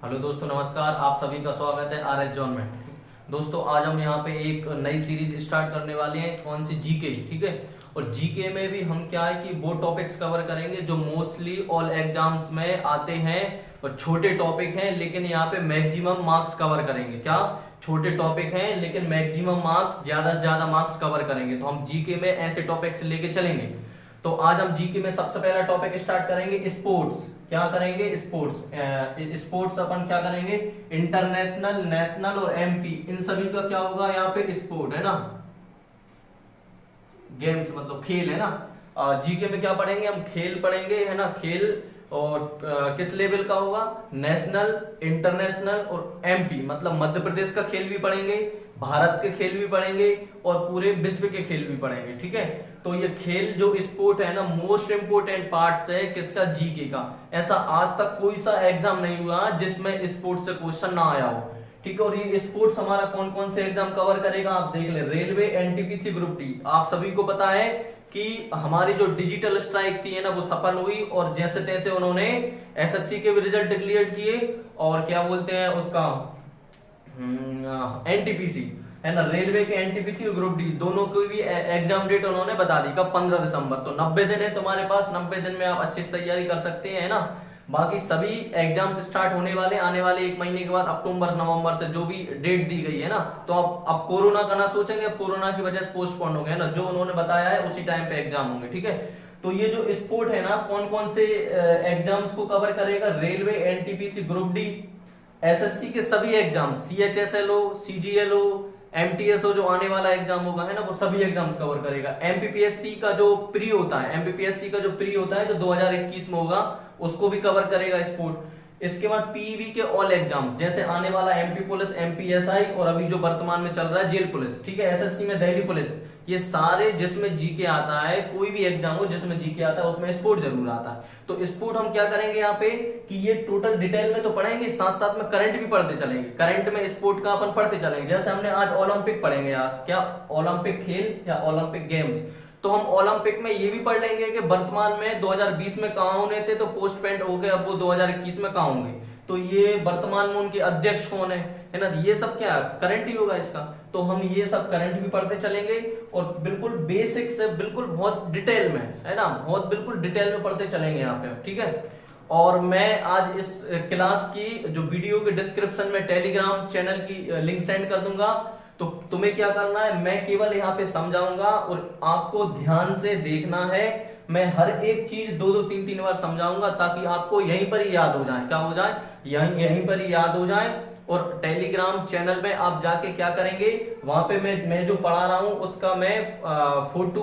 Hello दोस्तों, नमस्कार। आप सभी का स्वागत है आर एस जॉन में। दोस्तों, आज हम यहाँ पे एक नई सीरीज स्टार्ट करने वाले हैं। कौन सी? जीके। ठीक है। और जीके में भी हम क्या है कि वो टॉपिक्स कवर करेंगे जो मोस्टली ऑल एग्जाम्स में आते हैं और छोटे टॉपिक हैं, लेकिन यहाँ पे मैक्सिमम मार्क्स कवर करेंगे। क्या? छोटे टॉपिक हैं लेकिन मैक्सिमम मार्क्स, ज्यादा से ज्यादा मार्क्स कवर करेंगे। तो हम जीके में ऐसे टॉपिक्स लेके चलेंगे। तो आज हम जीके में सबसे पहला टॉपिक स्टार्ट करेंगे, स्पोर्ट्स। क्या करेंगे? स्पोर्ट्स। स्पोर्ट्स अपन क्या करेंगे? इंटरनेशनल, नेशनल और एमपी, इन सभी का क्या होगा यहाँ पे? स्पोर्ट है ना, गेम्स मतलब खेल है ना। जीके में क्या पढ़ेंगे हम? खेल पढ़ेंगे, है ना। खेल और किस लेवल का होगा? नेशनल, इंटरनेशनल और एमपी, मतलब मध्य प्रदेश का खेल भी पढ़ेंगे, भारत के खेल भी पढ़ेंगे और पूरे विश्व के खेल भी पढ़ेंगे। ठीक है। तो ये खेल जो स्पोर्ट है ना, मोस्ट इंपोर्टेंट पार्ट है किसका? जीके का। ऐसा आज तक कोई सा एग्जाम नहीं हुआ जिसमें स्पोर्ट से क्वेश्चन ना आया हो। ठीक है। और ये स्पोर्ट्स हमारा कौन कौन से एग्जाम कवर करेगा आप देख ले। Railway, NTPC, group D. आप सभी को पता है कि हमारी जो डिजिटल स्ट्राइक थी है ना, वो सफल हुई और जैसे तैसे उन्होंने एसएससी के भी रिजल्ट डिक्लेयर किए और क्या बोलते हैं उसका, एनटीपीसी है ना, रेलवे के एनटीपीसी और ग्रुप डी दोनों की भी एग्जाम डेट उन्होंने बता दी। कब? 15 दिसंबर। तो 90 दिन है तुम्हारे पास। 90 दिन में आप अच्छी से तैयारी कर सकते हैं, है ना। बाकी सभी एग्जाम्स स्टार्ट होने वाले, आने वाले एक महीने के बाद, अक्टूबर नवंबर से, जो भी डेट दी गई है ना। तो अब कोरोना का ना सोचेंगे, अब कोरोना की वजह से पोस्टपोन हो गया ना, जो उन्होंने बताया है उसी टाइम पे एग्जाम होंगे। ठीक है। तो ये जो स्पोर्ट है ना, कौन कौन से एग्जाम्स को कवर करेगा? Railway, NTPC, group D, SSC के सभी एग्जाम, सीएचएसएलओ, सीजीएलओ, एमटीएसओ जो आने वाला एग्जाम होगा है ना, वो सभी एग्जाम्स कवर करेगा। एमपीपीएससी का जो प्री होता है, एमपीपीएससी का जो प्री होता है जो 2021 में होगा, उसको भी कवर करेगा स्पोर्ट। इसके बाद पीईबी के ऑल एग्जाम, जैसे आने वाला एमपी पुलिस, एमपीएसआई और अभी जो वर्तमान में चल रहा है जेल पुलिस। ठीक है। एसएससी में दिल्ली पुलिस, ये सारे जिसमें जीके आता है, कोई भी एग्जाम हो जिसमें जीके आता है उसमें स्पोर्ट जरूर आता है। तो स्पोर्ट हम क्या करेंगे यहाँ पे कि ये टोटल डिटेल में तो पढ़ेंगे, साथ साथ में करंट भी पढ़ते चलेंगे। करंट में स्पोर्ट का अपन पढ़ते चलेंगे। जैसे हमने आज ओलंपिक पढ़ेंगे, आज क्या? ओलंपिक खेल या ओलंपिक गेम्स। तो हम ओलंपिक में ये भी पढ़ लेंगे कि वर्तमान में 2020 में कहाँ होने थे, तो पोस्टपोन्ड हो गए, अब वो 2021 में कहाँ होंगे। तो ये वर्तमान में उनके अध्यक्ष कौन है ना, ये सब क्या करंट ही होगा इसका। तो हम ये सब करंट भी पढ़ते चलेंगे और बिल्कुल बेसिक से बिल्कुल बहुत डिटेल में, है ना, बहुत बिल्कुल डिटेल में पढ़ते चलेंगे यहाँ पे। ठीक है। और मैं आज इस क्लास की जो वीडियो के डिस्क्रिप्शन में टेलीग्राम चैनल की लिंक सेंड कर दूंगा। तो तुम्हें क्या करना है, मैं केवल यहाँ पे समझाऊंगा और आपको ध्यान से देखना है। मैं हर एक चीज दो दो तीन तीन बार समझाऊंगा ताकि आपको यहीं पर ही याद हो जाए। क्या हो जाए? यहीं पर ही याद हो जाए। और टेलीग्राम चैनल में आप जाके क्या करेंगे, वहां पे मैं जो पढ़ा रहा हूं उसका मैं फोटो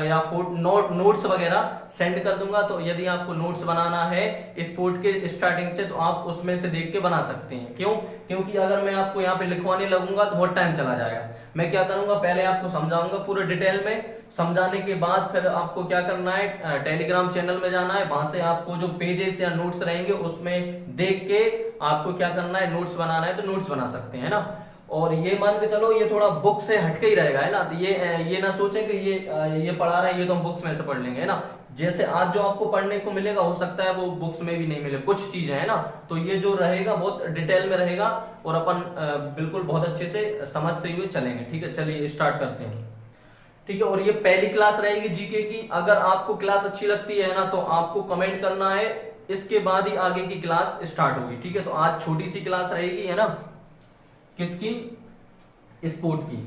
या नोट्स वगैरह सेंड कर दूंगा। तो यदि आपको नोट्स बनाना है स्पोर्ट के स्टार्टिंग से, तो आप उसमें से देख के बना सकते हैं। क्यों? क्योंकि अगर मैं आपको यहाँ पे लिखवाने लगूंगा तो बहुत टाइम चला जाएगा। मैं क्या करूंगा, पहले आपको समझाऊंगा पूरे डिटेल में। समझाने के बाद फिर आपको क्या करना है, टेलीग्राम चैनल में जाना है। वहां से आपको जो पेजेस या नोट्स रहेंगे उसमें देख के आपको क्या करना है, नोट्स बनाना है तो नोट्स बना सकते हैं ना। और ये मान के चलो ये थोड़ा बुक से हटके ही रहेगा, है ना। तो ये ना सोचें कि ये पढ़ा रहे हैं, ये तो हम बुक्स में से पढ़ लेंगे, है ना। जैसे आज जो आपको पढ़ने को मिलेगा हो सकता है वो बुक्स में भी नहीं मिले, कुछ चीजें, है ना। तो ये जो रहेगा बहुत डिटेल में रहेगा और अपन बिल्कुल बहुत अच्छे से समझते हुए चलेंगे। ठीक है। चलिए स्टार्ट करते हैं। ठीक है। और ये पहली क्लास रहेगी जीके की। अगर आपको क्लास अच्छी लगती है ना तो आपको कमेंट करना है, इसके बाद ही आगे की क्लास स्टार्ट होगी। ठीक है। तो आज छोटी सी क्लास रहेगी, है ना, किसकी? स्पोर्ट की।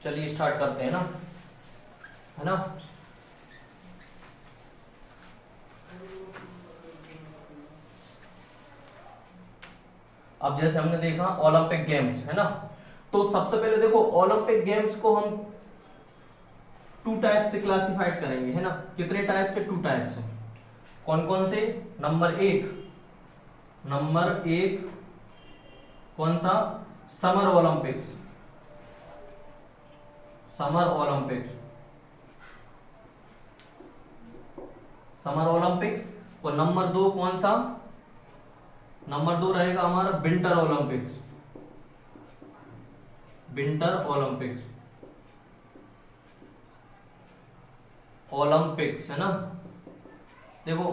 चलिए स्टार्ट करते हैं ना, है ना। अब जैसे हमने देखा ओलंपिक गेम्स, है ना। तो सबसे पहले देखो, ओलंपिक गेम्स को हम टू टाइप से क्लासिफाइड करेंगे, है ना। कितने टाइप से? टू टाइप से। कौन कौन से? नंबर एक कौन सा? Summer Olympics. Summer Olympics. और नंबर 2 कौन सा? नंबर 2 रहेगा हमारा विंटर ओलंपिक्स। ओलंपिक्स, है ना। देखो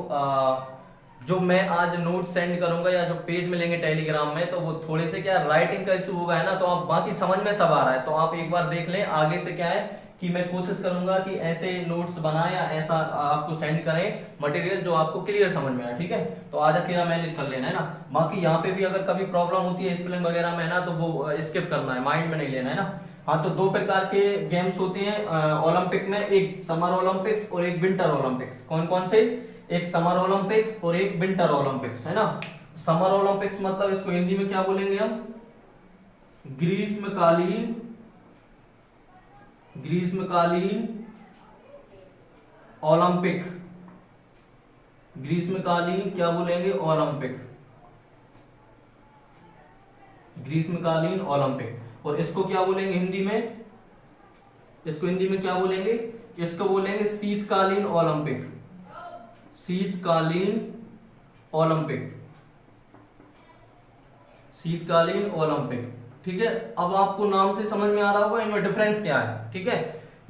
जो मैं आज नोट सेंड करूंगा या जो पेज मिलेंगे टेलीग्राम में, तो वो थोड़े से क्या राइटिंग का इशू होगा, है ना। तो आप बाकी समझ में सब आ रहा है, तो आप एक बार देख लें। आगे से क्या है कि मैं कोशिश करूंगा कि ऐसे नोट्स बनाए या ऐसा आपको सेंड करें मटेरियल जो आपको क्लियर समझ में आए, ठीक है। तो आज अकेला मैनेज कर लेना, है ना। बाकी यहाँ पे भी अगर कभी प्रॉब्लम होती है स्पेलिंग वगैरह में, है ना, तो वो स्किप करना है, माइंड में नहीं लेना, है ना। हाँ, तो दो प्रकार के गेम्स होते हैं ओलंपिक में, एक समर ओलंपिक्स और एक विंटर ओलंपिक्स। कौन कौन से? एक समर ओलंपिक्स और एक विंटर ओलंपिक्स, है ना। समर ओलंपिक्स मतलब इसको हिंदी में क्या बोलेंगे हम? ग्रीष्मकालीन ओलंपिक। ग्रीष्मकालीन क्या बोलेंगे? ओलंपिक। ग्रीष्मकालीन ओलंपिक। और इसको क्या बोलेंगे हिंदी में? इसको हिंदी में क्या बोलेंगे? इसको बोलेंगे शीतकालीन ओलंपिक। शीतकालीन ओलंपिक। शीतकालीन ओलंपिक, ठीक है। अब आपको नाम से समझ में आ रहा होगा इनमें डिफरेंस क्या है, ठीक है।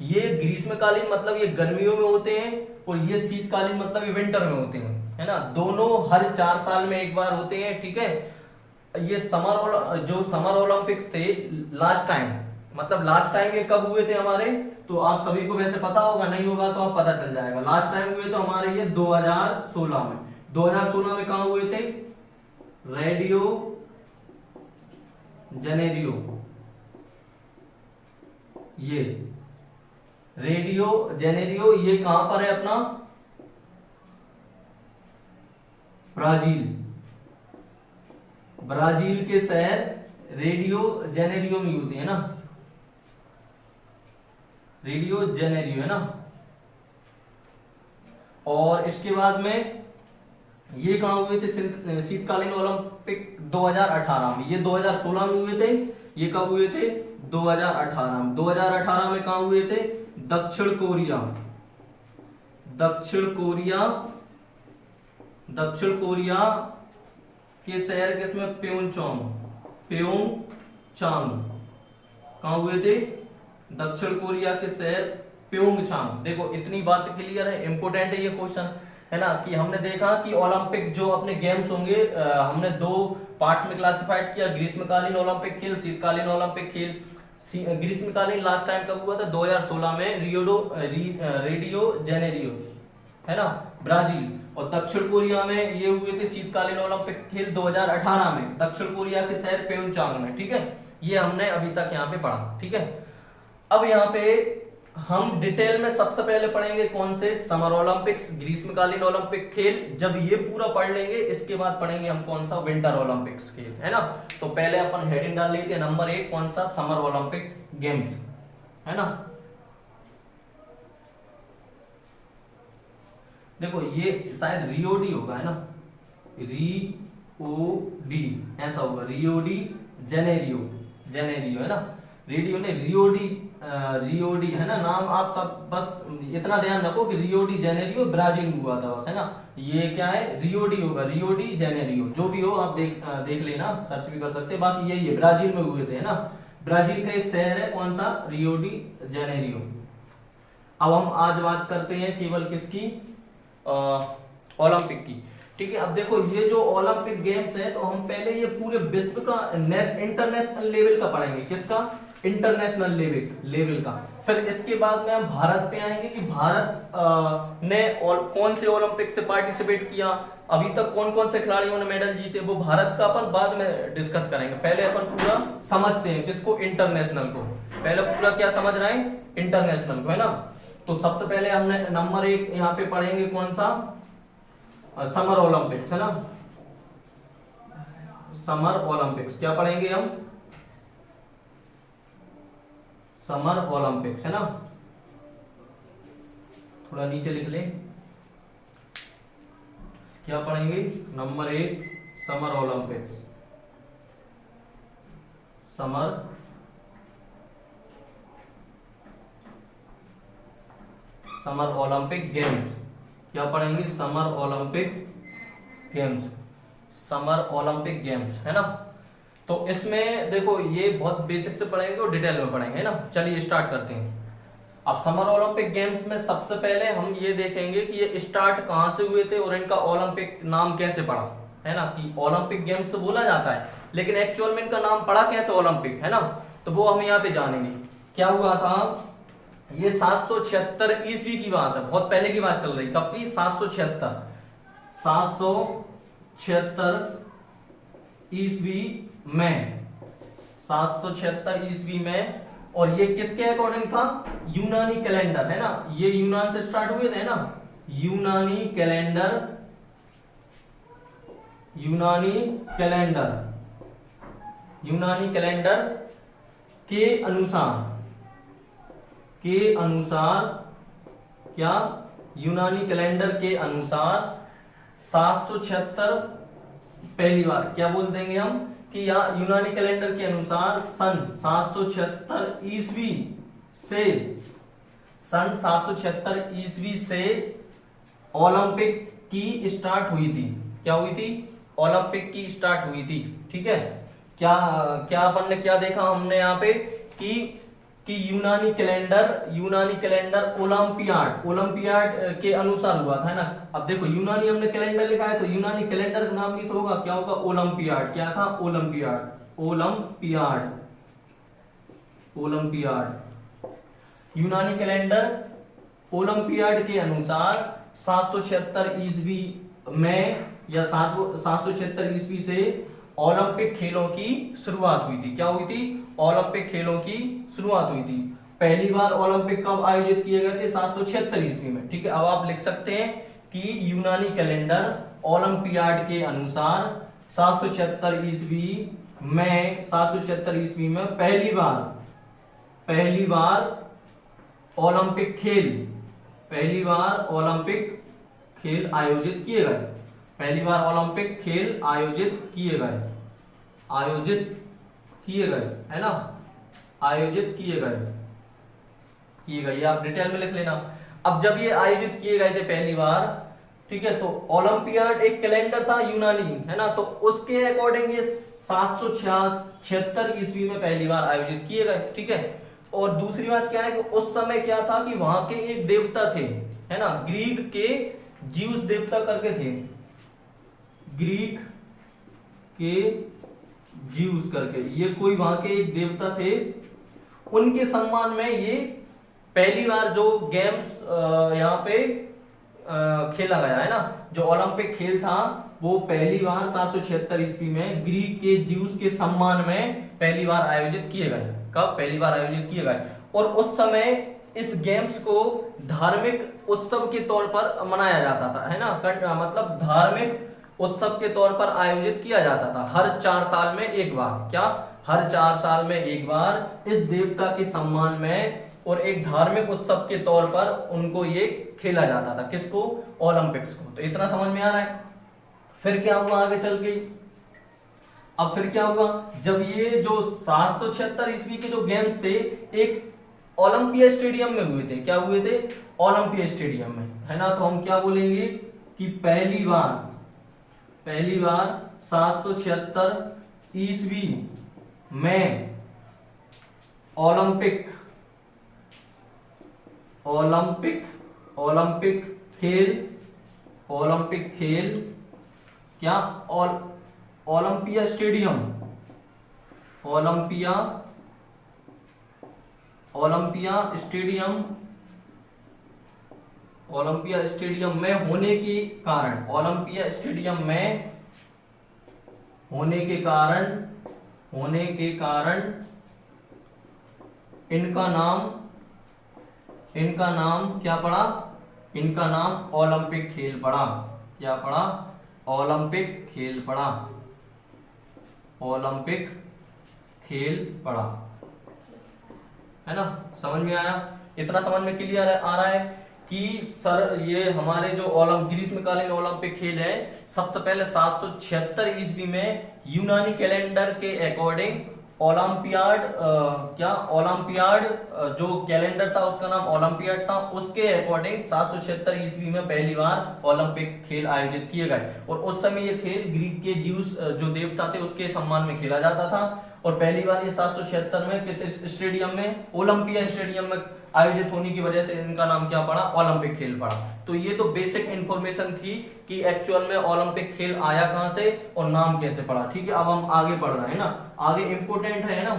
ये ग्रीष्मकालीन मतलब ये गर्मियों में होते हैं, और ये शीतकालीन मतलब ये विंटर में होते हैं, है ना। दोनों हर 4 साल में एक बार होते हैं, ठीक है। ये जो समर ओलंपिक्स थे लास्ट टाइम, मतलब लास्ट टाइम ये कब हुए थे हमारे, तो आप सभी को वैसे पता होगा, नहीं होगा तो आप पता चल जाएगा। लास्ट टाइम हुए तो हमारे ये 2016 में। 2016 में कहां हुए थे? Radio Janeiro. ये रेडियो जेनेरियो ये कहां पर है अपना? ब्राजील के शहर रेडियो जेनेरियो में होती है ना। रेडियो जेनेरियो, है ना। और इसके बाद में ये कहां हुए थे? शीतकालीन ओलंपिक 2018 में। ये 2016 में हुए थे, ये कब हुए थे? 2018 में। 2018 में कहां हुए थे? दक्षिण कोरिया के शहर किसमें? प्योंगचांग। कहां हुए थे? दक्षिण कोरिया के शहर प्योंगचांग। देखो इतनी बात क्लियर है, इंपोर्टेंट है ये क्वेश्चन, है ना। कि हमने देखा कि ओलंपिक जो अपने गेम्स होंगे, हमने 2 पार्ट्स में क्लासिफाइड किया, ग्रीष्मकालीन ओलंपिक खेल, शीतकालीन ओलंपिक खेल। ग्रीष्मकालीन लास्ट टाइम कब हुआ था? 2016 में रेडियो जेनेरियो, है ना, ब्राजील। और दक्षिण कोरिया में ये हुए थे शीतकालीन ओलंपिक खेल 2018 में, दक्षिण कोरिया के शहर प्योंगचांग में, ठीक है। ये हमने अभी तक यहाँ पे पढ़ा, ठीक है। अब यहाँ पे हम डिटेल में सबसे पहले पढ़ेंगे कौन से? समर ओलंपिक्स, ग्रीष्मकालीन ओलंपिक खेल। जब ये पूरा पढ़ लेंगे इसके बाद पढ़ेंगे हम कौन सा? विंटर ओलंपिक्स खेल, है ना। तो पहले अपन हेडिंग डाल लेते हैं, नंबर 1 कौन सा? समर ओलंपिक गेम्स, है ना। देखो ये शायद रियो डी होगा, है ना, रियो ऐसा होगा, रियो डी जेनेरियो, है ना। रेडियो ने रियो डी, है ना। नाम आप सब बस इतना ध्यान रखो कि रियो डी जेनेरियो ब्राजील में हुआ था बस, है ना। ये क्या है? रियो डी होगा, रियो डी जेनेरियो, जो भी हो आप देख लेना, सर्च भी कर सकते हैं। बाकी यही है, ब्राजील में हुए थे, है ना। ब्राजील का एक शहर है, कौन सा? Rio de Janeiro. अब हम आज बात करते हैं केवल किसकी? ओलंपिक की, ठीक है। अब देखो ये जो ओलंपिक गेम्स है, तो हम पहले ये पूरे विश्व का इंटरनेशनल लेवल का पढ़ेंगे। किसका? इंटरनेशनल लेवल का। फिर इसके बाद में हम भारत पे आएंगे कि भारत ने कौन से ओलंपिक से पार्टिसिपेट किया, अभी तक कौन कौन से खिलाड़ियों ने मेडल जीते, वो भारत का अपन बाद में डिस्कस करेंगे। पहले अपन पूरा समझते हैं किसको? इंटरनेशनल को। पहले पूरा क्या समझ रहे हैं? इंटरनेशनल को, है ना। तो सबसे पहले हमने नंबर 1 यहाँ पे पढ़ेंगे कौन सा? समर ओलंपिक्स, है ना। समर ओलंपिक्स क्या पढ़ेंगे हम? समर ओलंपिक्स, है ना। थोड़ा नीचे लिख ले, क्या पढ़ेंगे? Number 1 summer Olympics, summer Olympic games. क्या पढ़ेंगे? समर ओलंपिक गेम्स, है ना। तो इसमें देखो ये बहुत बेसिक से पढ़ेंगे और डिटेल में पढ़ेंगे, है ना। चलिए स्टार्ट करते हैं। अब समर ओलंपिक गेम्स में सबसे पहले हम ये देखेंगे कि ये स्टार्ट कहाँ से हुए थे और इनका ओलंपिक नाम कैसे पड़ा, है ना। कि ओलंपिक गेम्स तो बोला जाता है लेकिन एक्चुअल में इनका नाम पड़ा कैसे ओलंपिक, है ना। तो वो हम यहाँ पे जानेंगे। क्या हुआ था, ये 776 ईस्वी की बात है, बहुत पहले की बात चल रही। कब की, 776 ईस्वी में, 776 ईस्वी में। और ये किसके अकॉर्डिंग था, यूनानी कैलेंडर, है ना। ये यूनान से स्टार्ट हुए थे ना, यूनानी कैलेंडर, यूनानी कैलेंडर, यूनानी कैलेंडर के अनुसार क्या, यूनानी कैलेंडर के अनुसार 776 पहली बार क्या बोल देंगे हम कि यहाँ यूनानी कैलेंडर के अनुसार सन 776 ईस्वी से, सन 776 ईस्वी से ओलंपिक की स्टार्ट हुई थी। क्या हुई थी, ओलंपिक की स्टार्ट हुई थी। ठीक है, क्या क्या अपन ने क्या देखा हमने यहाँ पे कि यूनानी कैलेंडर ओलंपियाड के अनुसार हुआ था, है ना। अब देखो यूनानी हमने कैलेंडर लिखा है तो यूनानी कैलेंडर का नाम भी तो होगा, क्या होगा, ओलंपियाड। क्या था, ओलंपियाड। यूनानी कैलेंडर ओलंपियाड के अनुसार 776 ईस्वी में या 776 ईस्वी से ओलंपिक खेलों की शुरुआत हुई थी। क्या हुई थी, ओलंपिक खेलों की शुरुआत हुई थी। पहली बार ओलंपिक कब आयोजित किए गए थे, 776 ईस्वी में। ठीक है, अब आप लिख सकते हैं कि यूनानी कैलेंडर ओलंपियाड के अनुसार 776 ईस्वी में, 776 ईस्वी में पहली बार ओलंपिक खेल आयोजित किए गए। पहली बार ओलंपिक खेल आयोजित किए गए, है ना, आयोजित किए गए, ये आप डिटेल में लिख लेना। अब जब ये आयोजित किए गए थे पहली बार, ठीक है, तो ओलंपियाड एक कैलेंडर था यूनानी, है ना, तो उसके अकॉर्डिंग ये 776 ईस्वी में पहली बार आयोजित किए गए। ठीक है, और दूसरी बात क्या है कि उस समय क्या था कि वहां के एक देवता थे, है ना, ग्रीक के ज्यूस देवता करके थे, ग्रीक के ज्यूस करके, ये कोई वहां के एक देवता थे। उनके सम्मान में ये पहली बार जो गेम्स यहाँ पे खेला गया, है ना, जो ओलंपिक खेल था वो पहली बार 776 ईस्वी में ग्रीक के ज्यूस के सम्मान में पहली बार आयोजित किए गए। कब, पहली बार आयोजित किए गए। और उस समय इस गेम्स को धार्मिक उत्सव के तौर पर मनाया जाता था, है ना, मतलब धार्मिक उत्सव के तौर पर आयोजित किया जाता था हर 4 साल में एक बार। क्या, हर 4 साल में एक बार इस देवता के सम्मान में और एक धार्मिक उत्सव के तौर पर उनको ये खेला जाता था। किसको, ओलंपिक्स को। तो इतना समझ में आ रहा है। फिर क्या हुआ आगे चल के, अब फिर क्या हुआ, जब ये जो 776 ईस्वी के जो गेम्स थे एक ओलंपिया स्टेडियम में हुए थे। क्या हुए थे, ओलंपिया स्टेडियम में, है ना। तो हम क्या बोलेंगे कि पहली बार 776 ईस्वी में ओलंपिक खेल क्या, ओलंपिया स्टेडियम में होने के कारण इनका नाम क्या पड़ा, इनका नाम ओलंपिक खेल पड़ा। क्या पड़ा, ओलंपिक खेल पड़ा, ओलंपिक खेल पड़ा, है ना। समझ में आया, इतना समझ में क्लियर आ रहा है कि सर ये हमारे जो ग्रीष्मकालीन ओलंपिक खेल है सबसे पहले 776 ईस्वी में यूनानी कैलेंडर के अकॉर्डिंग ओलंपियाड जो कैलेंडर था उसका नाम ओलंपियाड था, उसके अकॉर्डिंग 776 ईस्वी में पहली बार ओलंपिक खेल आयोजित किए गए। और उस समय ये खेल ग्रीक के ज्यूस जो देवता थे उसके सम्मान में खेला जाता था। और पहली बार ये 776 में किस स्टेडियम में, ओलंपिया स्टेडियम में आयोजित होने की वजह से इनका नाम क्या पड़ा, ओलंपिक खेल पड़ा। तो ये तो बेसिक इंफॉर्मेशन थी कि एक्चुअल में ओलंपिक खेल आया कहां से और नाम कैसे पड़ा। ठीक है, अब हम आगे बढ़ रहे हैं ना, आगे इंपोर्टेंट है ना।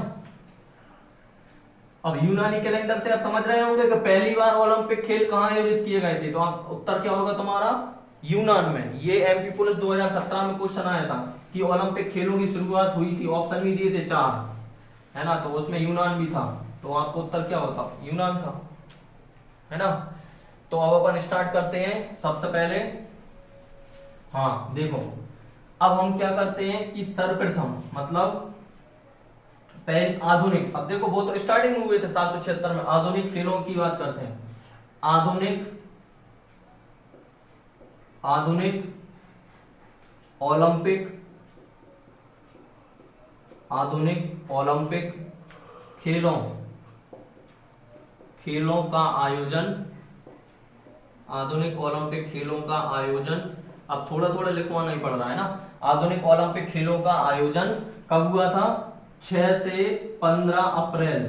अब यूनानी कैलेंडर से आप समझ रहे होंगे कि पहली बार ओलंपिक खेल कहां आयोजित किए गए थे, तो आप उत्तर क्या होगा तुम्हारा, यूनान में। ये एमपी पुलिस 2017 में क्वेश्चन आया था कि ओलंपिक खेलों की शुरुआत हुई थी, ऑप्शन भी दिए थे 4, है ना, तो उसमें यूनान भी था, तो आपको उत्तर क्या होता, यूनान था, है ना। तो अब अपन स्टार्ट करते हैं सबसे पहले। हाँ देखो, अब हम क्या करते हैं कि सर्वप्रथम मतलब पहले आधुनिक, अब देखो वो तो स्टार्टिंग में हुए थे 776 में, आधुनिक खेलों की बात करते हैं। आधुनिक ओलंपिक खेलों का आयोजन, आधुनिक ओलंपिक खेलों का आयोजन, अब थोड़ा थोड़ा लिखवाना ही पड़ रहा है ना। आधुनिक ओलंपिक खेलों का आयोजन कब हुआ था, 6 से 15 अप्रैल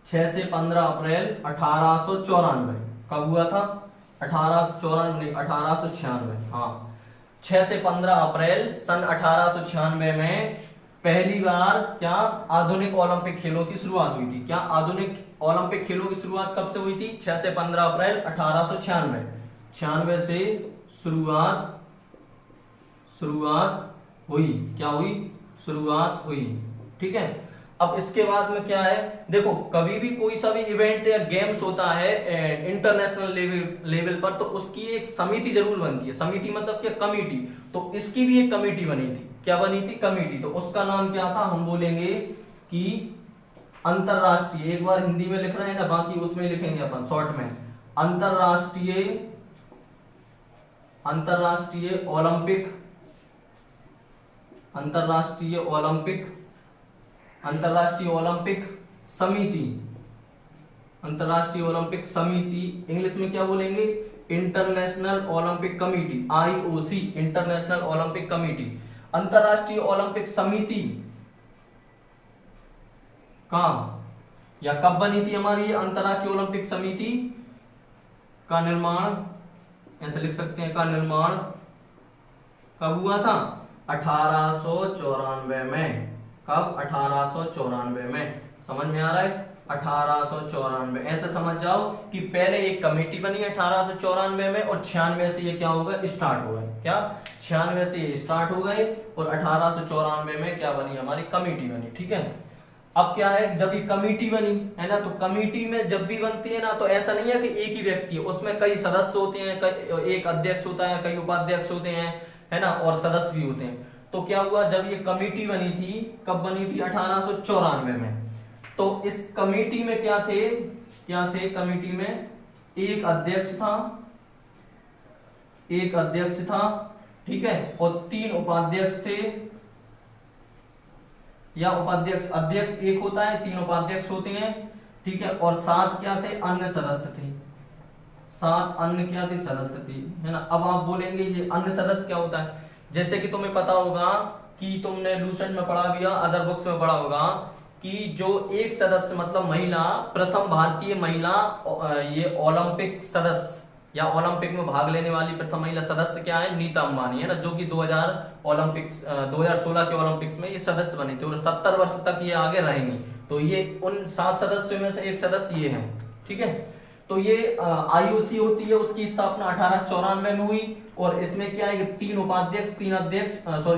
1894। कब हुआ था, 1894 1896, हाँ 6 से 15 अप्रैल सन 1896 में पहली बार क्या आधुनिक ओलंपिक खेलों की शुरुआत हुई थी। क्या आधुनिक ओलंपिक खेलों की शुरुआत कब से हुई थी, 6 से 15 अप्रैल 1896 से शुरुआत हुई, क्या हुई, शुरुआत हुई। ठीक है, अब इसके बाद में क्या है, देखो कभी भी कोई सा भी इवेंट या गेम्स होता है इंटरनेशनल लेवल पर, तो उसकी एक समिति जरूर बनती है। समिति मतलब क्या, कमेटी। तो इसकी भी एक कमेटी बनी थी, क्या बनी थी, कमेटी। तो उसका नाम क्या था, हम बोलेंगे कि अंतरराष्ट्रीय, एक बार हिंदी में लिख रहे हैं ना, बाकी उसमें लिखेंगे अपन शॉर्ट में, अंतरराष्ट्रीय ओलंपिक समिति, इंग्लिश में क्या बोलेंगे, international Olympic committee, IOC, international Olympic committee. अंतरराष्ट्रीय ओलंपिक समिति का या कब बनी थी हमारी ये अंतरराष्ट्रीय ओलंपिक समिति का निर्माण, ऐसे लिख सकते हैं, का निर्माण कब हुआ था, 1894 में। कब, 1894 में। समझ में आ रहा है, 1894, ऐसे समझ जाओ कि पहले एक कमेटी बनी 1894 में और 96 से ये क्या होगा, स्टार्ट हो गए। क्या, 96 से ये स्टार्ट हो गए और 1894 में क्या बनी, हमारी कमेटी बनी। ठीक है, अब क्या है, जब ये कमेटी बनी है ना, तो कमेटी में जब भी बनती है ना, तो ऐसा नहीं है कि एक ही व्यक्ति है, उसमें कई सदस्य होते हैं, एक अध्यक्ष होता है, कई उपाध्यक्ष होते हैं, है ना, और सदस्य भी होते हैं। तो क्या हुआ, जब ये कमेटी बनी थी, कब बनी थी, 1894 में। तो इस कमेटी में क्या थे, कमेटी में एक अध्यक्ष था, ठीक है, और 3 उपाध्यक्ष थे, या अध्यक्ष एक होता है, 3 उपाध्यक्ष होते हैं, ठीक है, और 7 क्या थे, अन्य सदस्य थे, 7 अन्य क्या थे, सदस्य थे, है ना। अब आप बोलेंगे ये अन्य सदस्य क्या होता है, जैसे कि तुम्हें पता होगा कि तुमने लूसेंट में पढ़ा भी, अदर बुक्स में पढ़ा होगा कि जो एक सदस्य मतलब महिला, प्रथम भारतीय महिला ये ओलंपिक सदस्य या ओलंपिक में भाग लेने वाली प्रथम महिला सदस्य क्या है, नीता अंबानी, है ना, जो कि 2016 के ओलंपिक्स में ये सदस्य बनी थी और 70 वर्ष तक ये आगे रहेंगी। तो ये उन 7 सदस्यों में से एक सदस्य ये है। ठीक है, तो ये IOC होती है, उसकी स्थापना 1894 में हुई और इसमें क्या है, 3 उपाध्यक्ष, 3 अध्यक्ष,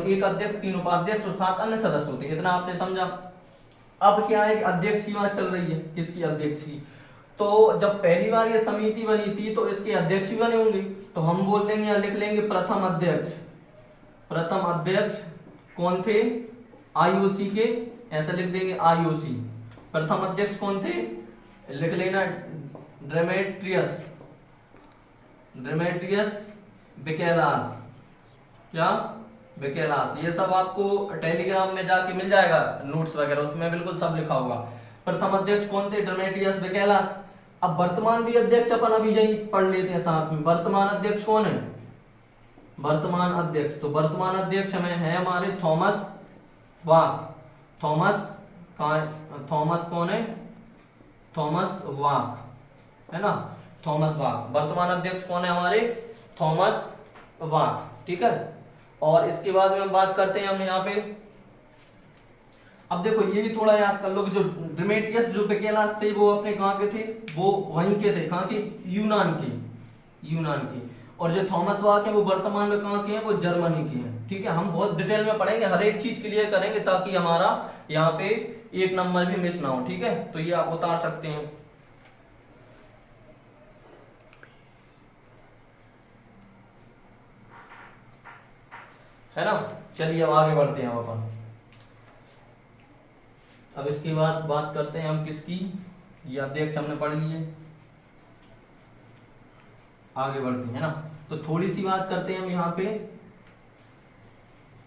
एक अध्यक्ष, 3 उपाध्यक्ष और 7 अन्य सदस्य होते हैं। इतना आपने समझा। अब क्या है कि अध्यक्ष की बात चल रही है, किसकी, अध्यक्ष की। तो जब पहली बार ये समिति बनी थी तो इसके अध्यक्ष भी बने होंगे, तो हम बोल देंगे या लिख लेंगे प्रथम अध्यक्ष कौन थे, IOC के, ऐसे लिख देंगे IOC। प्रथम अध्यक्ष कौन थे, लिख लेना डेमेट्रियस बिकेलास, क्या, बिकेलास। ये सब आपको टेलीग्राम में जाके मिल जाएगा, नोट्स वगैरह, उसमें बिल्कुल सब लिखा होगा। प्रथम अध्यक्ष कौन थे, डेमेट्रियस बिकेलास। अब वर्तमान भी अध्यक्ष अपन अभी यही पढ़ लेते हैं साथ में। वर्तमान अध्यक्ष कौन है, वर्तमान अध्यक्ष, तो वर्तमान अध्यक्ष में है हमारे थॉमस बाक, थॉमस थॉमस कौन है? थॉमस वाक, है ना, थॉमस वाक। वर्तमान अध्यक्ष कौन है हमारे? थॉमस वाक, ठीक है। और इसके बाद में हम बात करते हैं हम यहाँ पे, अब देखो ये भी थोड़ा याद कर लो कि जो डिमेट्रियस जो पिकेलास थे वो अपने कहाँ के थे? वो वहीं के थे, कहाँ के? यूनान के, यूनान के। और जो थॉमस वाक है वो वर्तमान में कहाँ के हैं? वो जर्मनी के हैं, ठीक है। हम बहुत डिटेल में पढ़ेंगे, हर एक चीज क्लियर करेंगे ताकि हमारा यहाँ पे एक नंबर भी मिस ना हो, ठीक है। तो ये आप उतार सकते हैं, है ना। चलिए अब आगे बढ़ते हैं अपन। अब इसके बाद बात करते हैं हम किसकी? ये अध्यक्ष हमने पढ़ लिए, आगे बढ़ते हैं ना। तो थोड़ी सी बात करते हैं हम यहाँ पे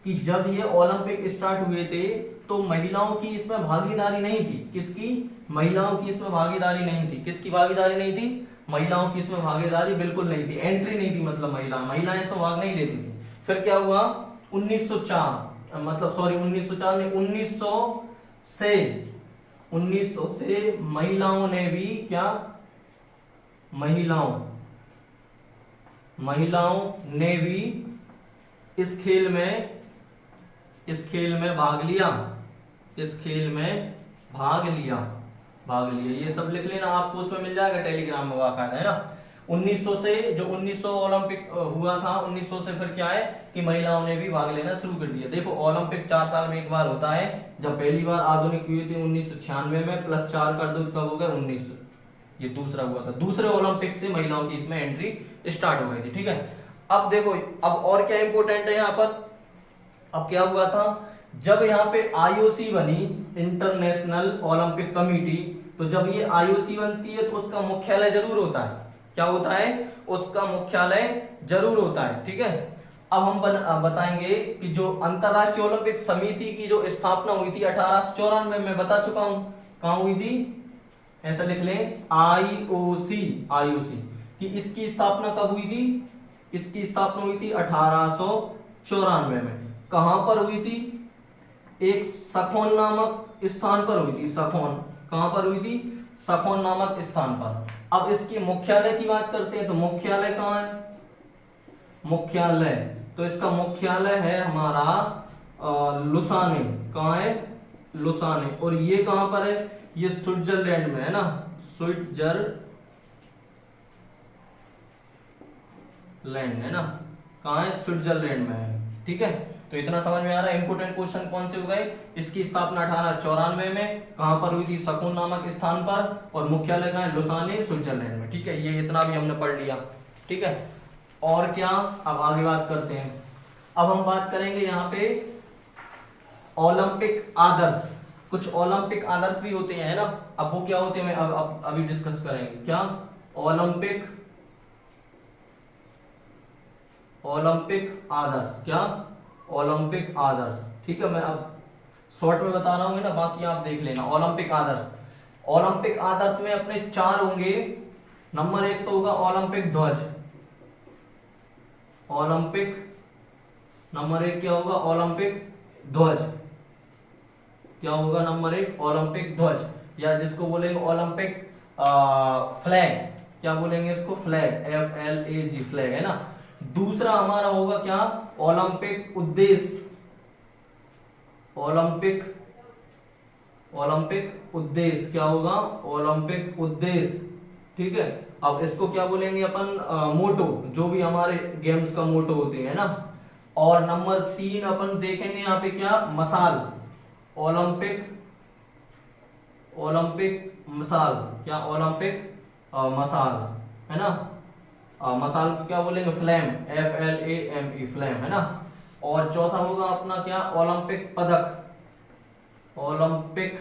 कि जब ये ओलंपिक स्टार्ट हुए थे तो महिलाओं की इसमें भागीदारी नहीं थी। किसकी? महिलाओं की इसमें भागीदारी नहीं थी। किसकी भागीदारी नहीं थी? महिलाओं की इसमें भागीदारी बिल्कुल नहीं थी, एंट्री नहीं थी, मतलब महिलाएं इसमें भाग नहीं लेती थी। फिर क्या हुआ? 1904 मतलब सॉरी 1904 नहीं 1900 से महिलाओं ने भी क्या? महिलाओं ने भी इस खेल में भाग लिया, इस खेल में भाग लिया। ये सब लिख लेना, आपको उसमें मिल जाएगा टेलीग्राम में बाकायदा, है ना। 1900 से जो 1900 ओलंपिक हुआ था, 1900 से फिर क्या है कि महिलाओं ने भी भाग लेना शुरू कर दिया। देखो ओलंपिक 4 साल में एक बार होता है, जब पहली बार आधुनिक हुई थी 1996 में, प्लस 4 कर दो कब हो गया? 1900, ये दूसरा हुआ था। दूसरे ओलंपिक से महिलाओं की इसमें एंट्री स्टार्ट हो गई थी, ठीक है। अब देखो, अब और क्या इंपोर्टेंट है यहाँ पर, अब क्या हुआ था? जब यहाँ पे आईओसी बनी, इंटरनेशनल ओलंपिक कमेटी, तो जब ये आईओसी बनती है तो उसका मुख्यालय जरूर होता है। क्या होता है? उसका मुख्यालय जरूर होता है, ठीक है। अब हम बताएंगे कि जो अंतरराष्ट्रीय ओलंपिक समिति की जो स्थापना हुई थी 1894 में, बता चुका हूं कहां हुई थी, ऐसा लिख लें आईओसी कि इसकी स्थापना कब हुई थी? इसकी स्थापना हुई थी 1894 में। कहां पर हुई थी? एक सखोन नामक स्थान पर हुई थी। सखोन, कहां पर हुई थी? सखोन नामक स्थान पर। अब इसकी मुख्यालय की बात करते हैं तो मुख्यालय कहां है? मुख्यालय, तो इसका मुख्यालय है हमारा लुसाने। कहां है? लुसाने। और ये कहां पर है? ये स्विट्जरलैंड में है ना, स्विट्जरलैंड है ना, कहां है? स्विट्जरलैंड में है, ठीक है। तो इतना समझ में आ रहा है। इंपोर्टेंट क्वेश्चन कौन से हो गए? इसकी स्थापना 1894 में, कहां पर हुई थी? सखून नामक स्थान पर, और मुख्यालय कहां है? लुसाने, स्विट्जरलैंड में, ठीक है। ये इतना भी हमने पढ़ लिया, ठीक है। और क्या, अब आगे बात करते हैं। अब हम बात करेंगे यहाँ पे ओलंपिक आदर्श। कुछ ओलंपिक आदर्श भी होते हैं, है ना। अब वो क्या होते हैं अब अभी डिस्कस करेंगे। क्या? ओलंपिक आदर्श। क्या? ओलंपिक आदर्श, ठीक है। मैं अब शॉर्ट में बता रहा हूँ ना, बाकी आप देख लेना। ओलंपिक आदर्श में अपने 4 होंगे। नंबर 1 तो होगा ओलंपिक ध्वज। नंबर 1 क्या होगा? ओलंपिक ध्वज। क्या होगा नंबर 1? ओलंपिक ध्वज, या जिसको बोलेंगे ओलंपिक फ्लैग। क्या बोलेंगे इसको? फ्लैग, FLAG, फ्लैग, है ना। दूसरा हमारा होगा क्या? ओलंपिक उद्देश्य। ओलंपिक उद्देश्य क्या होगा? ओलंपिक उद्देश्य, ठीक है। अब इसको क्या बोलेंगे अपन? मोटो, जो भी हमारे गेम्स का मोटो होते हैं ना। और नंबर 3 अपन देखेंगे यहाँ पे क्या? मसाल। ओलंपिक मसाल। क्या? ओलंपिक मसाल, है ना। मसाल को क्या बोलेंगे? फ्लैम, FLAME, फ्लैम, है ना। और चौथा होगा अपना क्या? ओलंपिक पदक। ओलंपिक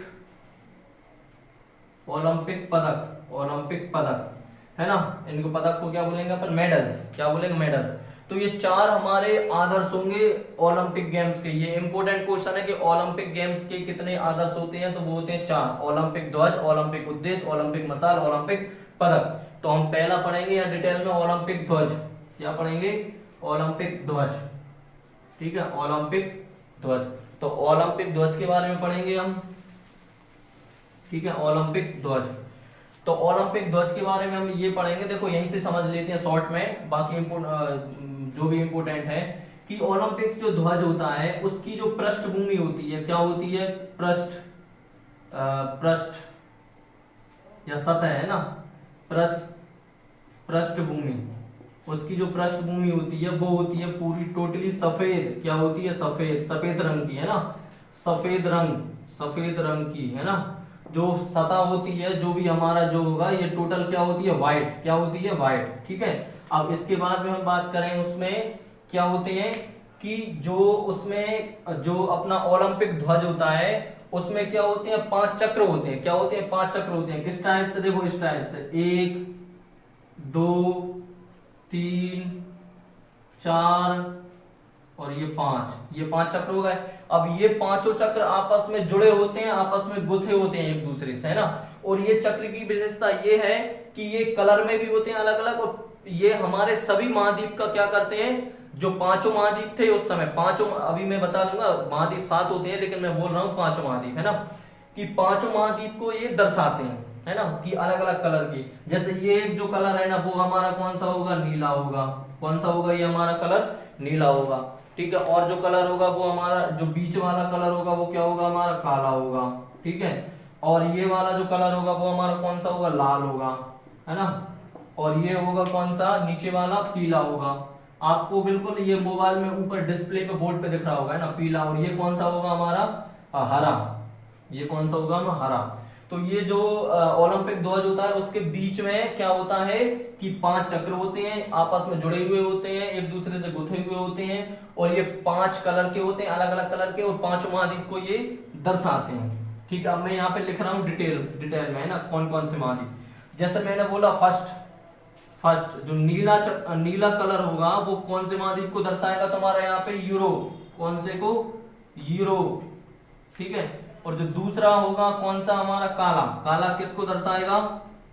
पदक, है ना। इनको पदक को क्या बोलेंगे अपन? मेडल्स। क्या बोलेंगे? मेडल्स। तो ये 4 हमारे आदर्श होंगे ओलंपिक गेम्स के। ये इंपॉर्टेंट क्वेश्चन है कि ओलंपिक गेम्स के कितने आदर्श होते हैं, तो वो होते हैं 4। ओलंपिक ध्वज, ओलंपिक उद्देश्य, ओलंपिक मसाल, ओलंपिक पदक। तो हम पहला पढ़ेंगे या डिटेल में ओलंपिक ध्वज। क्या पढ़ेंगे? ओलंपिक ध्वज, ठीक है। ओलंपिक ध्वज। तो तो ओलंपिक ध्वज के बारे में पढ़ेंगे हम, ठीक है, ओलंपिक ध्वज। तो ओलंपिक ध्वज के बारे में हम ये पढ़ेंगे, देखो यहीं से समझ लेते हैं शॉर्ट में, बाकी जो भी इम्पोर्टेंट है कि ओलंपिक जो ध्वज होता है उसकी जो पृष्ठभूमि होती है क्या होती है, पृष्ठ या सतह है ना, पृष्ठभूमि, उसकी जो पृष्ठभूमि होती है वो होती है पूरी टोटली सफेद, क्या होती है, सफेद रंग की है ना, सफेद रंग की है ना। जो सतह होती है जो भी हमारा जो होगा ये टोटल क्या होती है, व्हाइट, क्या होती है, व्हाइट, ठीक है। अब इसके बाद में हम बात करें उसमें क्या होते हैं कि जो उसमें जो अपना ओलंपिक ध्वज होता है उसमें क्या होते हैं, 5 चक्र होते हैं, क्या होते हैं, 5 चक्र होते हैं। किस टाइप से, देखो इस टाइप से, 1 2 3 4 और ये 5 चक्र हो गए। अब ये पांचों चक्र आपस में जुड़े होते हैं, आपस में गुथे होते हैं एक दूसरे से, है ना। और ये चक्र की विशेषता ये है कि ये कलर में भी होते हैं अलग अलग, और ये हमारे सभी महाद्वीप का क्या करते हैं, जो 5 महाद्वीप थे उस समय, 5, अभी मैं बता दूंगा महाद्वीप 7 होते हैं लेकिन मैं बोल रहा हूँ 5 महाद्वीप, है ना, कि 5 महाद्वीप को ये दर्शाते हैं, है ना, कि अलग अलग कलर की। जैसे ये एक जो कलर है ना वो हमारा कौन सा होगा, नीला होगा, कौन सा होगा, ये हमारा कलर नीला होगा, ठीक है। और जो कलर होगा वो हमारा जो बीच वाला कलर होगा वो क्या होगा, हमारा काला होगा, ठीक है। और ये वाला जो कलर होगा वो हमारा कौन सा होगा, लाल होगा, है ना। और ये होगा कौन सा, नीचे वाला पीला होगा। आपको बिल्कुल ये मोबाइल में ऊपर डिस्प्ले पे बोर्ड पे दिख रहा होगा, है ना, पीला। और ये कौन सा होगा हमारा, हरा, ये कौन सा होगा, हरा। तो ये जो ओलंपिक ध्वज होता है उसके बीच में क्या होता है कि 5 चक्र होते हैं, आपस में जुड़े हुए होते हैं, एक दूसरे से गुथे हुए होते हैं, और ये 5 कलर के होते हैं, अलग अलग कलर के, और 5 महाद्वीप को ये दर्शाते हैं, ठीक है। अब मैं यहाँ पे लिख रहा हूँ डिटेल में, है ना, कौन कौन से महाद्वीप। जैसे मैंने बोला फर्स्ट जो नीला कलर होगा वो कौन से महाद्वीप को दर्शाएगा, तुम्हारा यहाँ पे यूरोप, कौन से को, यूरोप, ठीक है। और जो दूसरा होगा कौन सा हमारा, काला किसको दर्शाएगा,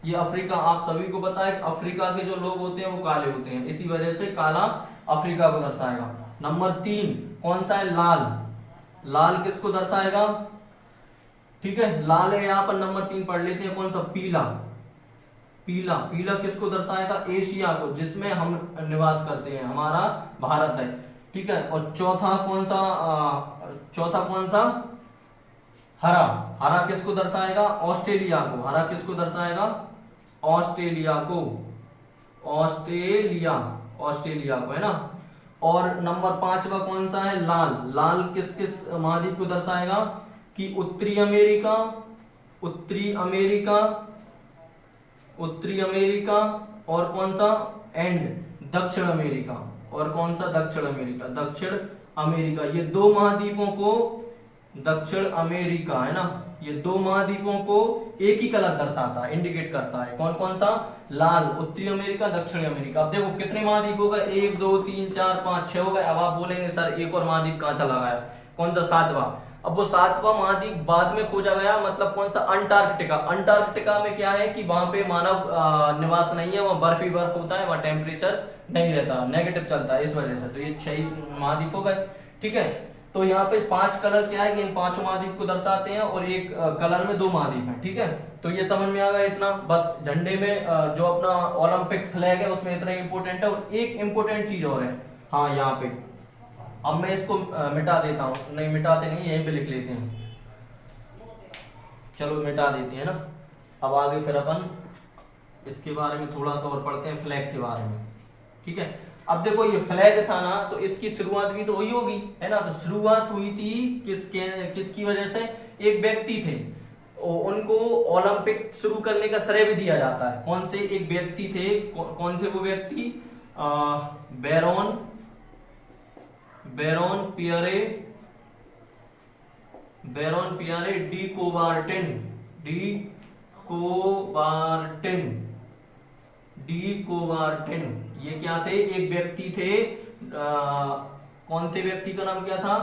ये अफ्रीका। आप सभी को पता है अफ्रीका के जो लोग होते हैं वो काले होते हैं, इसी वजह से काला अफ्रीका को दर्शाएगा। नंबर 3 कौन सा है, लाल किसको दर्शाएगा, ठीक है, लाल है। यहाँ पर नंबर 3 पढ़ लेते हैं, कौन सा, पीला किसको दर्शाएगा, एशिया को, जिसमें हम निवास करते हैं, हमारा भारत है, ठीक है। और चौथा कौन सा, हरा किसको दर्शाएगा, ऑस्ट्रेलिया को, हरा किसको दर्शाएगा, ऑस्ट्रेलिया को, है ना। और नंबर 5वां कौन सा है, लाल किस महाद्वीप को दर्शाएगा, कि उत्तरी अमेरिका और कौन सा, एंड दक्षिण अमेरिका, और कौन सा, दक्षिण अमेरिका। ये 2 महाद्वीपों को, दक्षिण अमेरिका, है ना, ये 2 महाद्वीपों को एक ही कलर दर्शाता है, इंडिकेट करता है, कौन कौन सा, लाल, उत्तरी अमेरिका, दक्षिण अमेरिका। अब देखो कितने महाद्वीप हो गए, 1 2 3 4 5 6 हो गए। अब आप बोलेंगे सर एक और महाद्वीप कहाँ चला गया, कौन सा, 7वां। अब वो 7वां महाद्वीप बाद में खोजा गया, मतलब कौन सा, अंटार्कटिका में क्या है कि वहां पे मानव निवास नहीं है, वहां बर्फ ही बर्फ होता है, वहां टेम्परेचर नहीं रहता, नेगेटिव चलता है, इस वजह से। तो ये 6 महाद्वीप हो गए, ठीक है। तो यहाँ पे 5 कलर क्या है कि इन 5 महाद्वीप को दर्शाते हैं, और एक कलर में 2 महाद्वीप है, ठीक है। तो ये समझ में आ गया इतना। बस झंडे में जो अपना ओलंपिक फ्लैग है उसमें इतना इंपॉर्टेंट है। और एक इंपॉर्टेंट चीज और है, हाँ यहाँ पे, अब मैं इसको मिटा देता हूँ, नहीं मिटाते नहीं, यहीं पे लिख लेते हैं, चलो मिटा देते हैं ना। अब आगे फिर अपन इसके बारे में थोड़ा सा और पढ़ते हैं, फ्लैग के बारे में, ठीक है। अब देखो ये फ्लैग था ना, तो इसकी शुरुआत भी तो हुई होगी, है ना। तो शुरुआत हुई थी किसकी वजह से, एक व्यक्ति थे, उनको ओलंपिक शुरू करने का श्रेय भी दिया जाता है। कौन से, एक व्यक्ति थे, कौन थे वो व्यक्ति, बैरोन पियरे डी कोबार्टिन। ये क्या थे, एक व्यक्ति थे, कौन थे व्यक्ति का नाम क्या था,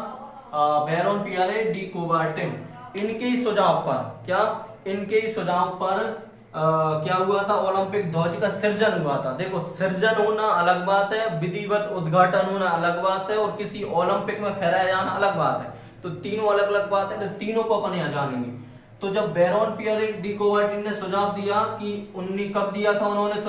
बैरोन पियरे डी कोबार्टिन। इनके ही सुझाव पर क्या हुआ था, ओलंपिक ध्वज का सृजन हुआ था। देखो सृजन होना अलग बात है, विधिवत उद्घाटन होना अलग बात है, और किसी ओलंपिक में फहराया जाना अलग बात है। तो तीनों अलग अलग बात है, तो तीनों को अपन यहाँ जानेंगे। तो जब बैरोन पियर डी कोवर्टिन ने सुझाव दिया कि कब दिया था उन्होंने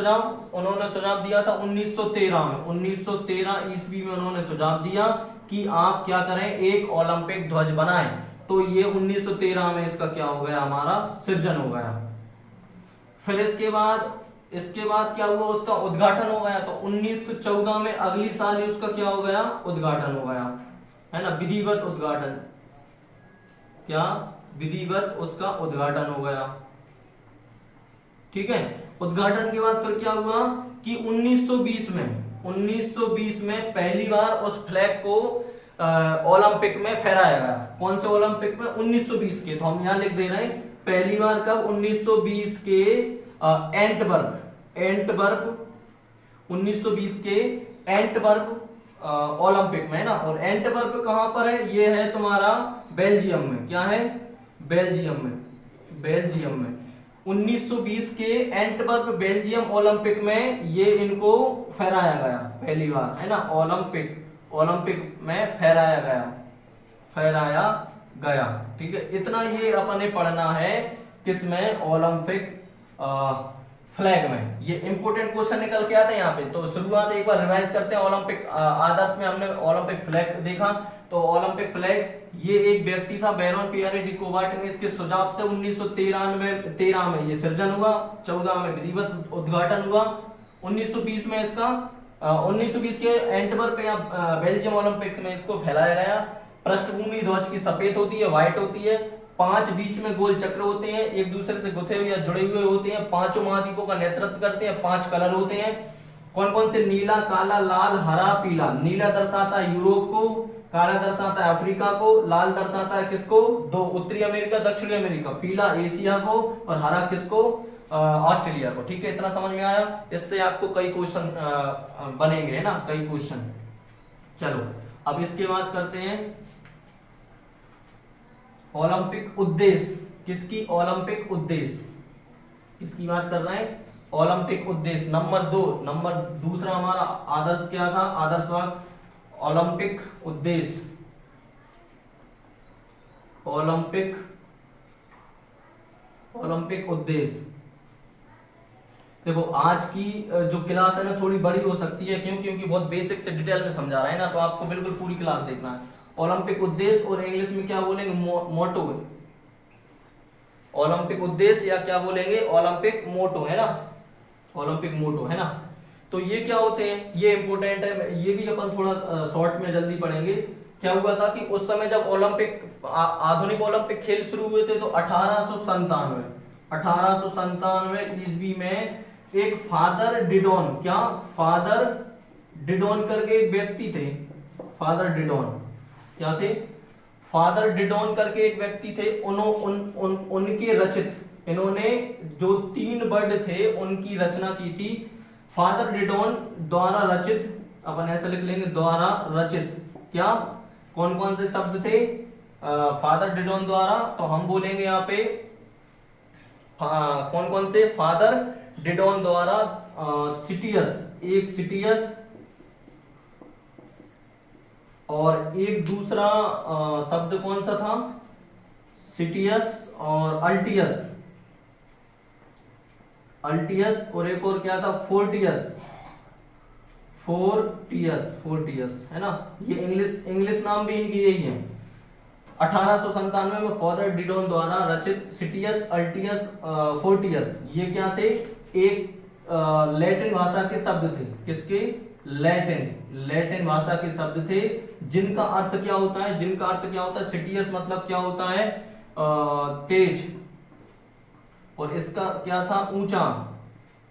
सुझाव दिया था 1913 में। 1913 ईस्वी में उन्होंने सुझाव दिया कि आप क्या करें, एक ओलंपिक ध्वज बनाएं। तो ये 1913 में इसका क्या हो गया, हमारा सृजन हो गया। फिर इसके बाद क्या हुआ, उसका उद्घाटन हो गया। तो 1914 में अगली साल ही उसका क्या हो गया, उद्घाटन हो गया, है ना, विधिवत उद्घाटन। क्या विधिवत उसका उद्घाटन हो गया, ठीक है। उद्घाटन के बाद फिर क्या हुआ कि 1920 में पहली बार उस फ्लैग को ओलंपिक में फहराया गया। कौन से ओलंपिक में, 1920 के। तो हम यहां लिख दे रहे हैं पहली बार कब, 1920 के एंटवर्प 1920 के एंटवर्प ओलंपिक में, है ना। और एंटवर्प कहां पर है, ये है तुम्हारा बेल्जियम में। क्या है, बेल्जियम में 1920 के एंटवर्प बेल्जियम ओलंपिक में ये इनको फहराया गया पहली बार, है ना। ओलंपिक में फहराया गया, ठीक है। इतना ये अपने पढ़ना है किसमें, ओलंपिक फ्लैग में। ये इंपोर्टेंट क्वेश्चन निकल के आते हैं यहाँ पे। तो शुरुआत एक बार रिवाइज करते हैं। ओलंपिक आदर्श में हमने ओलंपिक फ्लैग देखा। तो ओलंपिक फ्लैग, ये एक व्यक्ति था बैरोन पियर डी कोवर्टिन, इसके सुझाव से 1913 में ये सृजन हुआ, 14 में विधिवत उद्घाटन हुआ, 1920 में इसका 1920 के एंटवर्प या बेल्जियम ओलंपिक में इसको फैलाया गया। पृष्ठभूमि ध्वज की सफेद होती है, व्हाइट होती है, 5 बीच में गोल चक्र होते हैं, एक दूसरे से गुथे हुए या जुड़े हुए होते हैं, 5 महाद्वीपों का नेतृत्व करते हैं, 5 कलर होते हैं। कौन कौन से, नीला, काला, लाल, हरा, पीला। नीला दर्शाता है यूरोप को, काला दर्शाता है अफ्रीका को, लाल दर्शाता है किसको, 2 उत्तरी अमेरिका, दक्षिणी अमेरिका, पीला एशिया को, और हरा किसको, ऑस्ट्रेलिया को, ठीक है। इतना समझ में आया। इससे आपको कई क्वेश्चन बनेंगे, है ना, कई क्वेश्चन। चलो अब इसके बाद करते हैं ओलंपिक उद्देश्य। किसकी, ओलंपिक उद्देश्य, किसकी बात कर रहे हैं, ओलंपिक उद्देश्य। नंबर दूसरा हमारा आदर्श क्या था, आदर्श वाक्य, ओलंपिक उद्देश्य। ओलंपिक उद्देश्य। देखो आज की जो क्लास है ना थोड़ी बड़ी हो सकती है, क्यों, क्योंकि बहुत बेसिक से डिटेल में समझा रहा है ना, तो आपको बिल्कुल पूरी क्लास देखना है। ओलंपिक उद्देश्य, और इंग्लिश में क्या बोलेंगे, मोटो। ओलंपिक उद्देश्य या क्या बोलेंगे, ओलंपिक मोटो, है ना, ओलंपिक मोटो, है ना। तो ये क्या होते हैं, ये इंपोर्टेंट है, ये भी अपन थोड़ा शॉर्ट में जल्दी पढ़ेंगे। क्या हुआ था कि उस समय जब ओलंपिक आधुनिक ओलंपिक खेल शुरू हुए थे, तो 1897 ईस्वी में एक फादर डिडॉन, क्या, फादर डिडॉन करके एक व्यक्ति थे। फादर डिडॉन क्या थे, फादर डिडॉन करके एक व्यक्ति थे। उनके रचित, इन्होंने जो 3 वर्ड थे उनकी रचना की थी। फादर डिडॉन द्वारा रचित, अपन ऐसा लिख लेंगे, द्वारा रचित। क्या, कौन कौन से शब्द थे फादर डिडॉन द्वारा, तो हम बोलेंगे यहाँ पे कौन कौन से, फादर डिडॉन द्वारा सिटियस, एक सिटियस, और एक दूसरा शब्द कौन सा था, सिटियस और अल्टियस, और एक और क्या था, फोर्टियस, है ना। ये इंग्लिश नाम भी इनकी यही है। 1897 में फादर डिडॉन द्वारा रचित सिटियस, अल्टियस, फोर्टियस, ये क्या थे, एक लैटिन भाषा के शब्द थे। किसके, लैटिन भाषा के शब्द थे, जिनका अर्थ क्या होता है, सिटियस मतलब क्या होता है, तेज, और इसका क्या था, ऊंचा,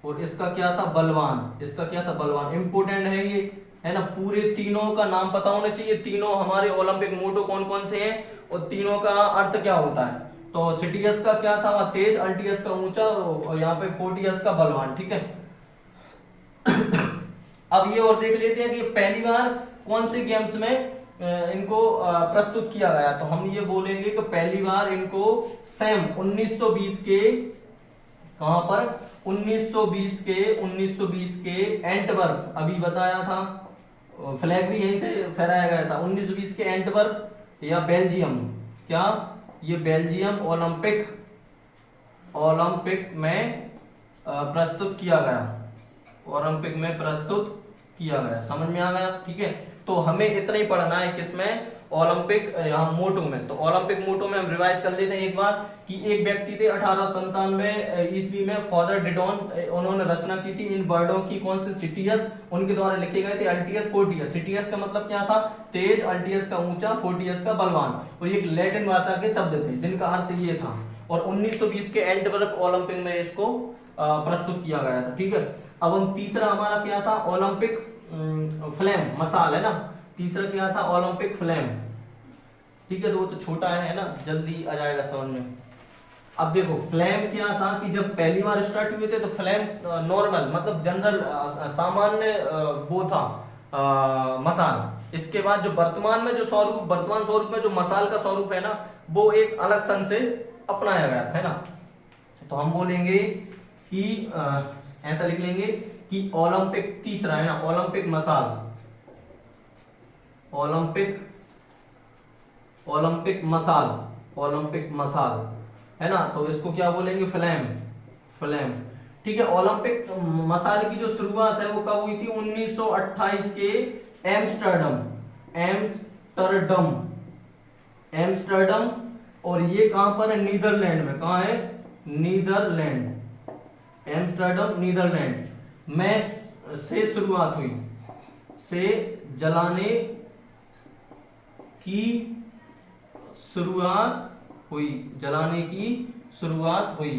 और इसका क्या था, बलवान। इंपोर्टेंट है ये, है ना। पूरे तीनों का नाम पता होना चाहिए। तीनों हमारे ओलंपिक मोटो कौन कौन से हैं, और तीनों का अर्थ क्या होता है। तो सिटियस का क्या था, तेज, अल्टियस का ऊंचा, और यहाँ पे फोर्टियस का बलवान, ठीक है। अब ये और देख लेते हैं कि पहली बार कौन से गेम्स में इनको प्रस्तुत किया गया। तो हम ये बोलेंगे कि पहली बार इनको सैम 1920 के, कहां पर, 1920 के एंटवर्प, अभी बताया था, फ्लैग भी यहीं से फहराया गया था। 1920 के एंटवर्प या बेल्जियम, क्या ये बेल्जियम ओलंपिक में प्रस्तुत किया गया, ओलंपिक में प्रस्तुत किया गया। समझ में आ गया? ठीक है, तो हमें इतना ही पढ़ना है किसमें, ओलंपिक यहाँ मोटो में। तो ओलंपिक मोटो में हम रिवाइज कर लेते हैं एक बार कि एक व्यक्ति थे 1897 ईस्वी में, फादर डिडॉन, उन्होंने रचना की थी इन वर्डों की। कौन से? सिटियस, उनके द्वारा लिखे गए थे। अल्टियस फोर्टियस, सिटियस का मतलब क्या था? तेज, अल्टियस का ऊंचा, फोर्टियस का बलवान। और ये लैटिन भाषा के शब्द थे जिनका अर्थ ये था। और 1920 के एंटवर्प ओलंपिक में इसको प्रस्तुत किया गया था। ठीक है, अब हम तीसरा हमारा क्या था? ओलंपिक फ्लेम, मसाल है ना। तीसरा क्या था? Olympic flame. ठीक है, तो वो तो छोटा है ना, जल्दी आ जाएगा समझ में। अब देखो फ्लेम क्या था कि जब पहली बार स्टार्ट हुए थे तो फ्लेम नॉर्मल मतलब जनरल सामान्य वो था मसाल। इसके बाद जो वर्तमान में जो स्वरूप, वर्तमान स्वरूप में जो मसाल का स्वरूप है ना, वो एक अलग सन से अपनाया गया है ना। तो हम बोलेंगे कि ऐसा लिख लेंगे कि ओलंपिक, तीसरा है ना, ओलंपिक मसाल, ओलंपिक मसाल है ना। तो इसको क्या बोलेंगे? फ्लेम। ठीक है, ओलंपिक मसाल की जो शुरुआत है वो कब हुई थी? 1928 के एम्स्टर्डम। और ये कहां पर है? नीदरलैंड में। कहां है? नीदरलैंड, एम्स्टर्डम नीदरलैंड में से शुरुआत हुई, से जलाने की शुरुआत हुई।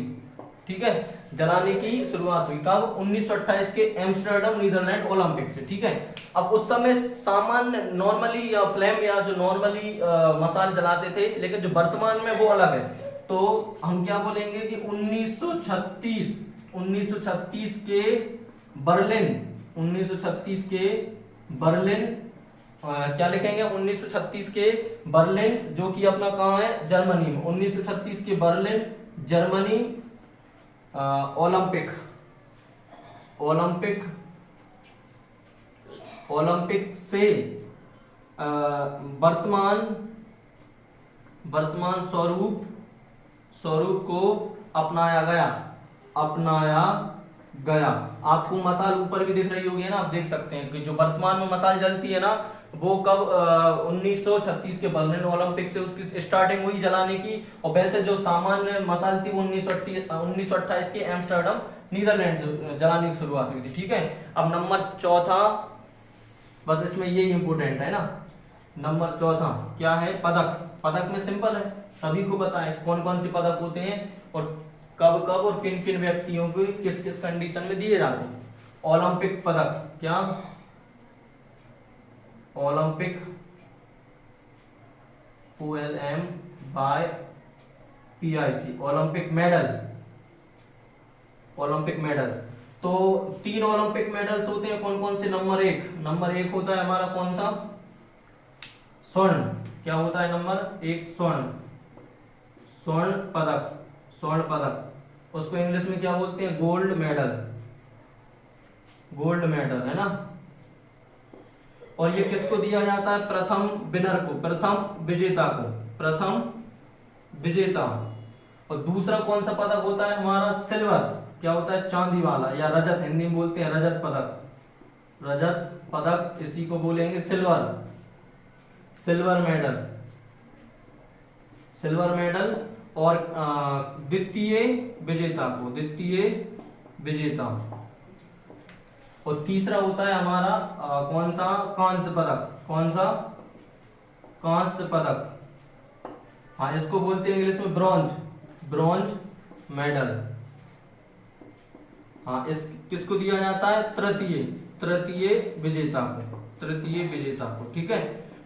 ठीक है, जलाने की शुरुआत हुई कब? 1928 के एम्स्टर्डम नीदरलैंड ओलंपिक से। ठीक है, अब उस समय सामान्य नॉर्मली या फ्लेम या जो नॉर्मली मसाल जलाते थे, लेकिन जो वर्तमान में वो अलग है। तो हम क्या बोलेंगे कि 1936 के बर्लिन, क्या लिखेंगे? 1936 के बर्लिन, जो कि अपना कहाँ है? जर्मनी में। 1936 के बर्लिन जर्मनी ओलंपिक से वर्तमान स्वरूप को अपनाया गया। आपको मसाल ऊपर भी दिख रही होगी ना, आप देख सकते हैं कि जो वर्तमान में मसाल जलती है ना, वो कब 1936 के बर्लिन ओलंपिक से उसकी स्टार्टिंग हुई जलाने की। और वैसे जो सामान्य मसाल थी वो 1928 के एम्स्टर्डम नीदरलैंड से जलाने की शुरुआत हुई थी। ठीक है, अब नंबर चौथा, बस इसमें ये इंपोर्टेंट है ना। नंबर चौथा क्या है? पदक में सिंपल है, सभी को पता है कौन कौन से पदक होते हैं और कब कब और किन किन व्यक्तियों को किस किस कंडीशन में दिए जाते हैं। ओलंपिक पदक, क्या? Olympic OLM by PIC, Olympic medal. तो 3 ओलंपिक मेडल्स होते हैं, कौन कौन से? नंबर एक होता है हमारा कौन सा? स्वर्ण। क्या होता है? नंबर 1 स्वर्ण पदक। उसको इंग्लिश में क्या बोलते हैं? गोल्ड मेडल है ना। और ये किसको दिया जाता है? प्रथम विजेता। और दूसरा कौन सा पदक होता है हमारा? सिल्वर। क्या होता है? चांदी वाला, या रजत, हिंदी में बोलते हैं रजत पदक, इसी को बोलेंगे सिल्वर मेडल। और द्वितीय विजेता। और तीसरा होता है हमारा कौन सा? कांस्य पदक। हाँ, इसको बोलते हैं इंग्लिश में ब्रॉन्ज मेडल। हाँ, इस किसको दिया जाता है? तृतीय विजेता को। ठीक है,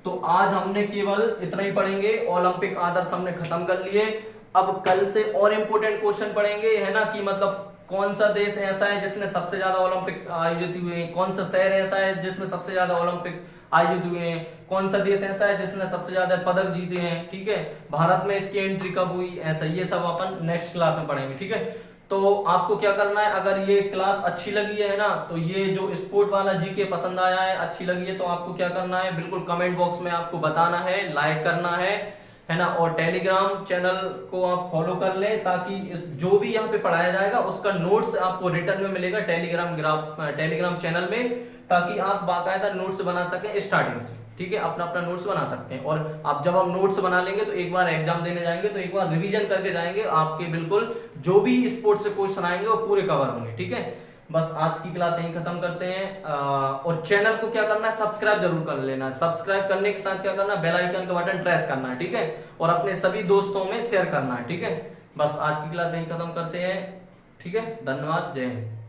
तो आज हमने केवल इतना ही पढ़ेंगे। ओलंपिक आदर्श हमने खत्म कर लिए। अब कल से और इम्पोर्टेंट क्वेश्चन पढ़ेंगे, है ना, कि मतलब कौन सा देश ऐसा है जिसमें सबसे ज्यादा ओलंपिक आयोजित हुए हैं, कौन सा शहर ऐसा है जिसमें सबसे ज्यादा ओलंपिक आयोजित हुए हैं, कौन सा देश ऐसा है जिसने सबसे ज्यादा पदक जीते हैं। ठीक है, भारत में इसकी एंट्री कब हुई, ऐसा ये सब अपन नेक्स्ट क्लास में पढ़ेंगे। ठीक है, तो तो आपको क्या करना है, अगर ये क्लास अच्छी लगी है ना, तो ये जो स्पोर्ट वाला जीके पसंद आया है, अच्छी लगी है, तो आपको क्या करना है, बिल्कुल कमेंट बॉक्स में आपको बताना है, लाइक करना है ना। और टेलीग्राम चैनल को आप फॉलो कर लें, ताकि जो भी यहाँ पे पढ़ाया जाएगा उसका नोट्स आपको रिटर्न में मिलेगा टेलीग्राम चैनल में, ताकि आप बाकायदा नोट्स बना सकें स्टार्टिंग से। ठीक है, अपना अपना नोट्स बना सकते हैं। और आप जब आप नोट्स बना लेंगे तो एक बार एग्जाम देने जाएंगे तो एक बार रिवीजन करके जाएंगे, आपके बिल्कुल जो भी स्पोर्ट्स से क्वेश्चन आएंगे वो पूरे कवर होंगे। ठीक है, बस आज की क्लास यहीं खत्म करते हैं। और चैनल को क्या करना है, सब्सक्राइब जरूर कर लेना। सब्सक्राइब करने के साथ क्या करना है, बेल आइकन का बटन प्रेस करना है। ठीक है, और अपने सभी दोस्तों में शेयर करना है। ठीक है, बस आज की क्लास यहीं खत्म करते हैं। ठीक है, धन्यवाद, जय हिंद।